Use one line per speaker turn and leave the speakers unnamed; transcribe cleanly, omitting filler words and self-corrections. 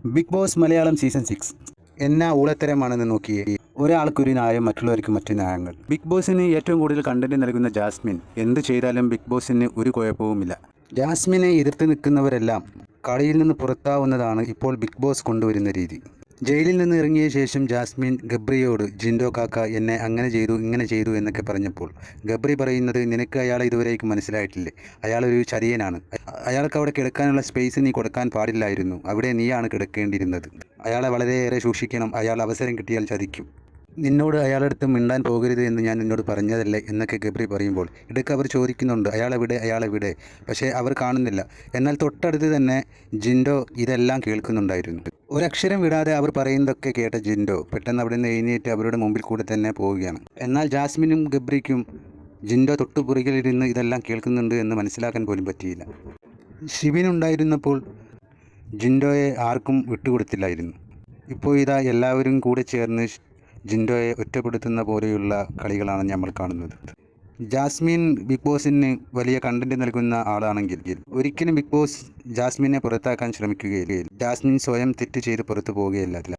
Big boss Malayalam season 6 എന്നാ ഊളത്തരമാണെന്ന് നോക്കിയേ. ഒരാൾക്കൊരു ന്യായം, മറ്റുള്ളവർക്ക് മറ്റു ന്യായങ്ങൾ. ബിഗ് ബോസിന് ഏറ്റവും കൂടുതൽ കണ്ടന്റ് നൽകുന്ന ജാസ്മിൻ എന്ത് ചെയ്താലും ബിഗ് ബോസിന് ഒരു കുഴപ്പവുമില്ല. ജാസ്മിനെ എതിർത്ത് നിൽക്കുന്നവരെല്ലാം കളിയിൽ നിന്ന് പുറത്താവുന്നതാണ് ഇപ്പോൾ ബിഗ് ബോസ് കൊണ്ടുവരുന്ന രീതി. ജയിലിൽ നിന്ന് ഇറങ്ങിയ ശേഷം ജാസ്മിൻ ഗബ്രിയോട് ജിൻഡോ കാക്ക എന്നെ അങ്ങനെ ചെയ്തു ഇങ്ങനെ ചെയ്തു എന്നൊക്കെ പറഞ്ഞപ്പോൾ ഗബ്രി പറയുന്നത്, നിനക്ക് അയാളെ ഇതുവരേക്കും മനസ്സിലായിട്ടില്ലേ, അയാളൊരു ചതിയനാണ്, അയാൾക്ക് അവിടെ കിടക്കാനുള്ള സ്പേസ് നീ കൊടുക്കാൻ പാടില്ലായിരുന്നു, അവിടെ നീയാണ് കിടക്കേണ്ടിയിരുന്നത്, അയാളെ വളരെയേറെ സൂക്ഷിക്കണം, അയാൾ അവസരം കിട്ടിയാൽ ചതിക്കും, നിന്നോട് അയാളടുത്ത് മിണ്ടാൻ പോകരുത് എന്ന് ഞാൻ നിന്നോട് പറഞ്ഞതല്ലേ എന്നൊക്കെ ഗബ്രി പറയുമ്പോൾ ഇടയ്ക്ക് അവർ ചോദിക്കുന്നുണ്ട്, അയാളെവിടെ. പക്ഷേ അവർ കാണുന്നില്ല. എന്നാൽ തൊട്ടടുത്ത് തന്നെ ജിൻഡോ ഇതെല്ലാം കേൾക്കുന്നുണ്ടായിരുന്നു. ഒരക്ഷരം വിടാതെ അവർ പറയുന്നതൊക്കെ കേട്ട ജിൻഡോ പെട്ടെന്ന് അവിടെ നിന്ന് എഴുന്നേറ്റ് അവരുടെ മുമ്പിൽ കൂടെ തന്നെ പോവുകയാണ്. എന്നാൽ ജാസ്മിനും ഗബ്രിക്കും ജിൻഡോ തൊട്ടുപുറകിലിരുന്ന് ഇതെല്ലാം കേൾക്കുന്നുണ്ട് എന്ന് മനസ്സിലാക്കാൻ പോലും പറ്റിയില്ല. ഷിബിനുണ്ടായിരുന്നപ്പോൾ ജിൻഡോയെ ആർക്കും വിട്ടുകൊടുത്തില്ലായിരുന്നു. ഇപ്പോൾ ഇതാ എല്ലാവരും കൂടെ ചേർന്ന് ജിൻഡോയെ ഒറ്റപ്പെടുത്തുന്ന പോലെയുള്ള കളികളാണ് നമ്മൾ കാണുന്നത്. ജാസ്മിൻ ബിഗ് ബോസിന് വലിയ കണ്ടന്റ് നൽകുന്ന ആളാണെങ്കിൽ ഒരിക്കലും ബിഗ് ബോസ് ജാസ്മിനെ പുറത്താക്കാൻ ശ്രമിക്കുകയില്ല. ജാസ്മിൻ സ്വയം തെറ്റ് ചെയ്ത് പുറത്തു പോവുകയല്ല.